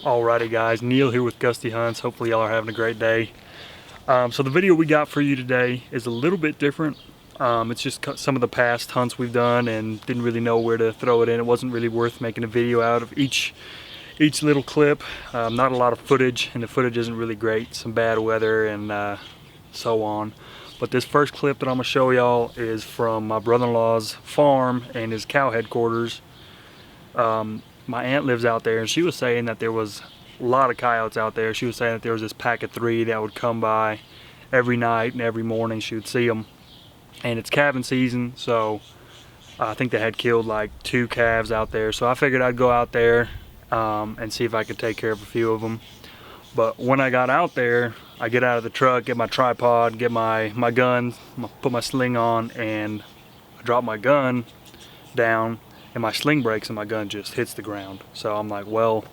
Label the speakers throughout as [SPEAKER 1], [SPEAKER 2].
[SPEAKER 1] Alrighty guys, Neil here with Gusty Hunts. Hopefully y'all are having a great day. So the video we got for you today is a little bit different. It's just some of the past hunts we've done and didn't really know where to throw it in. It wasn't really worth making a video out of each little clip. Not a lot of footage, and the footage isn't really great. Some bad weather and so on. But this first clip that I'm gonna show y'all is from my brother-in-law's farm and his cow headquarters. My aunt lives out there, and she was saying that there was a lot of coyotes out there. She was saying that there was this pack of 3 that would come by every night and every morning. She would see them, and it's calving season, so I think they had killed like 2 calves out there. So I figured I'd go out there and see if I could take care of a few of them. But when I got out there, I get out of the truck, get my tripod, get my gun, put my sling on, and I drop my gun down, and my sling breaks and my gun just hits the ground. So I'm like, well,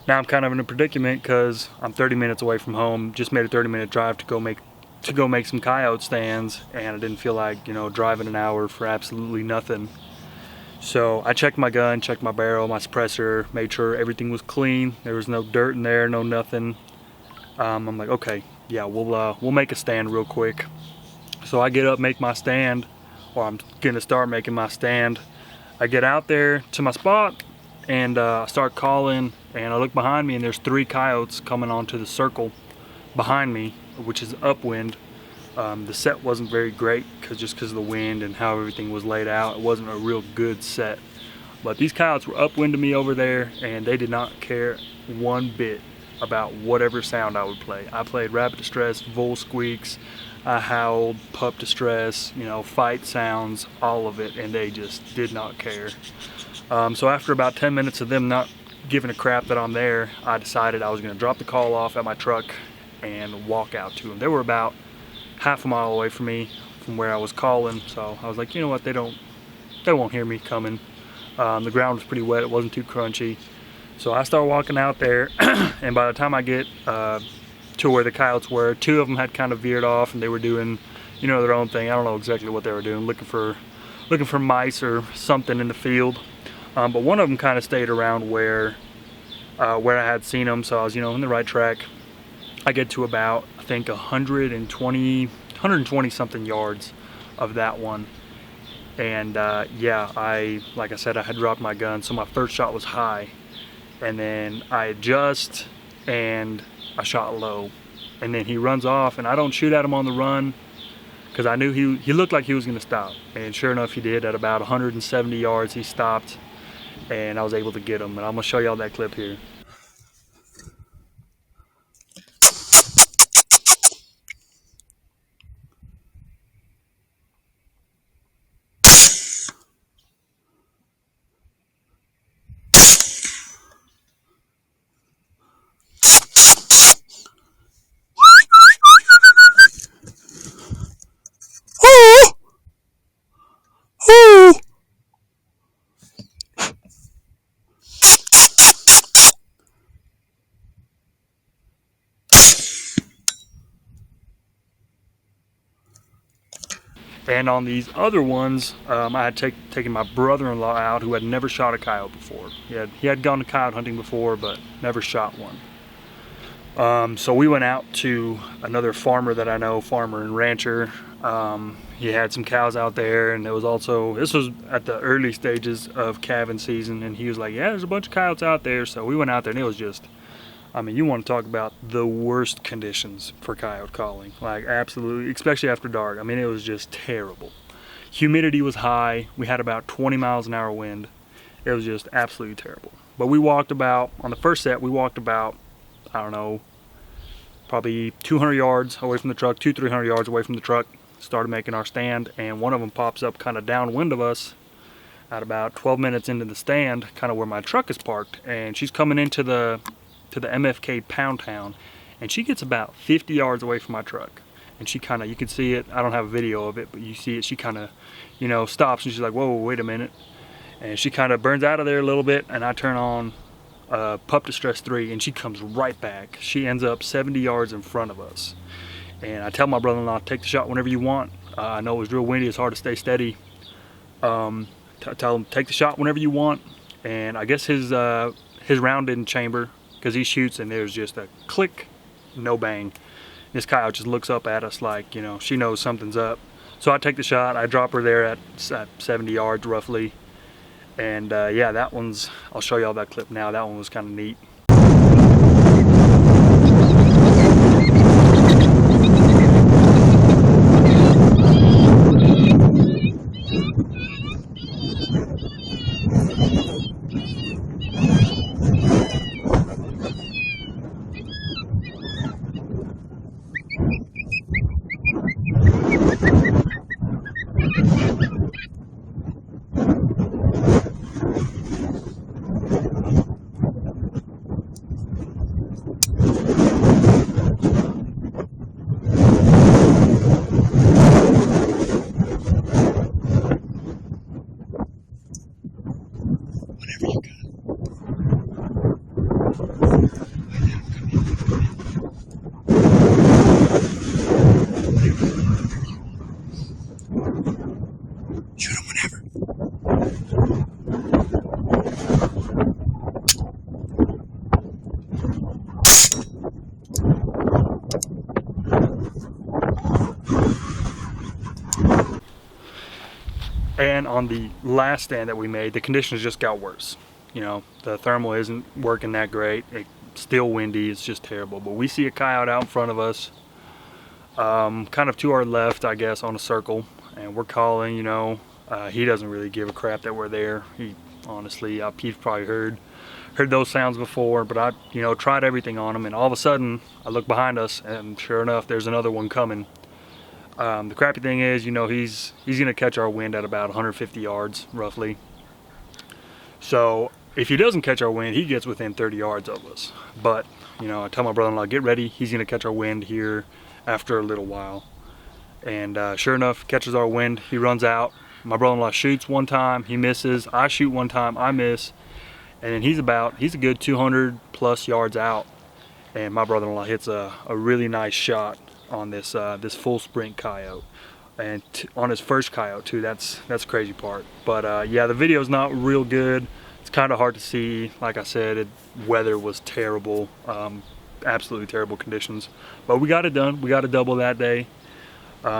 [SPEAKER 1] now I'm kind of in a predicament because I'm 30 minutes away from home. Just made a 30-minute drive to go make some coyote stands, and I didn't feel like, you know, driving an hour for absolutely nothing. So I checked my gun, checked my barrel, my suppressor, made sure everything was clean. There was no dirt in there, no nothing. I'm like, okay, yeah, we'll make a stand real quick. So I get up, make my stand, or I'm gonna start making my stand. I get out there to my spot and I start calling, and I look behind me and there's 3 coyotes coming onto the circle behind me, which is upwind. The set wasn't very great just because of the wind and how everything was laid out. It wasn't a real good set. But these coyotes were upwind to me over there, and they did not care one bit about whatever sound I would play. I played rabbit distress, vole squeaks, I howled, pup distress, you know, fight sounds, all of it, and they just did not care. So after about 10 minutes of them not giving a crap that I'm there, I decided I was going to drop the call off at my truck and walk out to them. They were about half a mile away from me, from where I was calling, so I was like, you know what, they won't hear me coming. The ground was pretty wet, it wasn't too crunchy. So I start walking out there, and by the time I get to where the coyotes were, 2 of them had kind of veered off, and they were doing, you know, their own thing. I don't know exactly what they were doing, looking for mice or something in the field. But one of them kind of stayed around where I had seen them, so I was, you know, in the right track. I get to about, I think, 120 something yards of that one, and yeah, like I said, I had dropped my gun, so my first shot was high, and then I adjust and I shot low, and then he runs off, and I don't shoot at him on the run because I knew he looked like he was going to stop, and sure enough he did. At about 170 yards he stopped, and I was able to get him, and I'm going to show y'all that clip here. And on these other ones, I had taken my brother-in-law out, who had never shot a coyote before. He had gone to coyote hunting before, but never shot one. So we went out to another farmer that I know, farmer and rancher. He had some cows out there, and this was at the early stages of calving season, and he was like, yeah, there's a bunch of coyotes out there. So we went out there, and it was just, I mean, you want to talk about the worst conditions for coyote calling. Like, absolutely, especially after dark. I mean, it was just terrible. Humidity was high. We had about 20 miles an hour wind. It was just absolutely terrible. But we walked about, on the first set, we walked about, I don't know, probably 200 yards away from the truck, 200-300 yards away from the truck. Started making our stand, and one of them pops up kind of downwind of us at about 12 minutes into the stand, kind of where my truck is parked, and she's coming into the MFK Pound Town, and she gets about 50 yards away from my truck, and she kind of, you can see it, I don't have a video of it, but you see it, she kind of, you know, stops, and she's like, whoa, wait a minute, and she kind of burns out of there a little bit, and I turn on Pup Distress 3, and she comes right back. She ends up 70 yards in front of us, and I tell my brother-in-law, take the shot whenever you want. I know it was real windy, it's hard to stay steady. Tell him, take the shot whenever you want, and I guess his round didn't chamber, because he shoots and there's just a click, no bang. This coyote just looks up at us like, you know, she knows something's up. So I take the shot, I drop her there at 70 yards roughly. And yeah, that one's, I'll show y'all that clip now. That one was kind of neat.
[SPEAKER 2] Shoot him whenever.
[SPEAKER 1] And on the last stand that we made, the conditions just got worse. You know, the thermal isn't working that great. It's still windy, it's just terrible. But we see a coyote out in front of us, kind of to our left, I guess, on a circle. And we're calling, you know, he doesn't really give a crap that we're there. He honestly, he's probably heard those sounds before, but I, you know, tried everything on him, and all of a sudden I look behind us and sure enough there's another one coming. The crappy thing is, you know, he's gonna catch our wind at about 150 yards roughly. So if he doesn't catch our wind, he gets within 30 yards of us. But, you know, I tell my brother-in-law, get ready, he's gonna catch our wind here after a little while. And sure enough, catches our wind, he runs out. My brother-in-law shoots one time, he misses. I shoot one time, I miss. And then he's a good 200 plus yards out. And my brother-in-law hits a really nice shot on this this full sprint coyote. And on his first coyote too, that's the crazy part. But yeah, the video's not real good. It's kind of hard to see. Like I said, weather was terrible, absolutely terrible conditions. But we got it done. We got a double that day.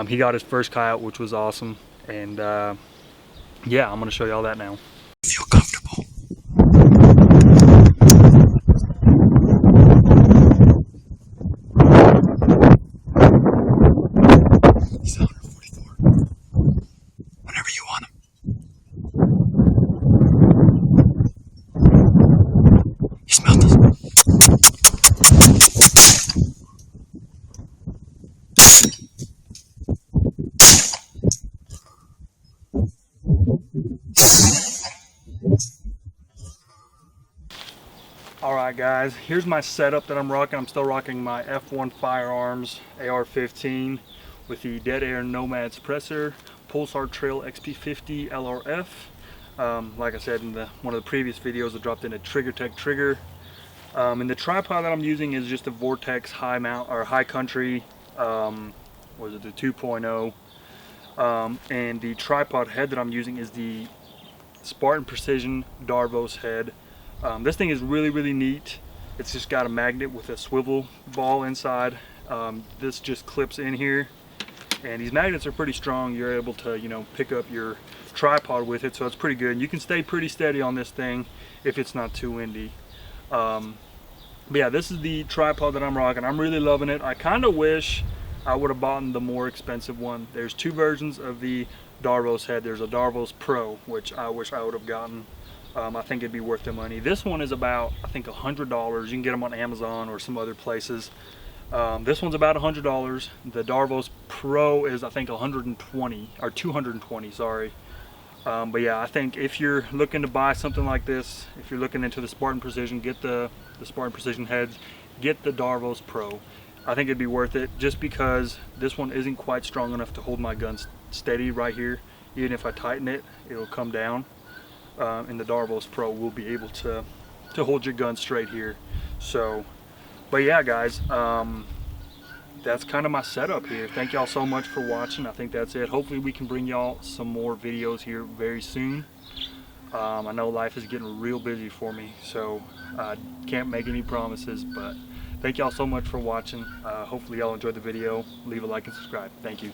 [SPEAKER 1] He got his first coyote, which was awesome. And yeah, I'm gonna show y'all that now.
[SPEAKER 2] Feel comfortable. He's 144. Whenever you want him. He smelled us.
[SPEAKER 1] Alright guys, here's my setup that I'm rocking. I'm still rocking my F1 Firearms AR-15 with the Dead Air Nomad suppressor, Pulsar Trail XP50 LRF. Like I said in one of the previous videos, I dropped in a Trigger Tech trigger. And the tripod that I'm using is just a Vortex High Country, was it the 2.0? And the tripod head that I'm using is the Spartan Precision Darvos head. This thing is really neat. It's just got a magnet with a swivel ball inside. This just clips in here, and these magnets are pretty strong. You're able to, you know, pick up your tripod with it, so it's pretty good. And you can stay pretty steady on this thing if it's not too windy. But yeah, this is the tripod that I'm rocking. I'm really loving it. I kind of wish I would have bought the more expensive one. There's two versions of the Darvos head. There's a Darvos Pro, which I wish I would have gotten. I think it'd be worth the money. This one is about, I think, $100. You can get them on Amazon or some other places. This one's about $100. The Darvos Pro is, I think, 120 or 220. Sorry. But yeah, I think if you're looking to buy something like this, if you're looking into the Spartan Precision, get the Spartan Precision heads. Get the Darvos Pro. I think it'd be worth it, just because this one isn't quite strong enough to hold my gun steady right here. Even if I tighten it, it'll come down. And the Darvos Pro will be able to hold your gun straight here. So, but yeah guys, that's kind of my setup here. Thank y'all so much for watching. I think that's it. Hopefully we can bring y'all some more videos here very soon. I know life is getting real busy for me, so I can't make any promises, but thank y'all so much for watching. Hopefully y'all enjoyed the video. Leave a like and subscribe. Thank you.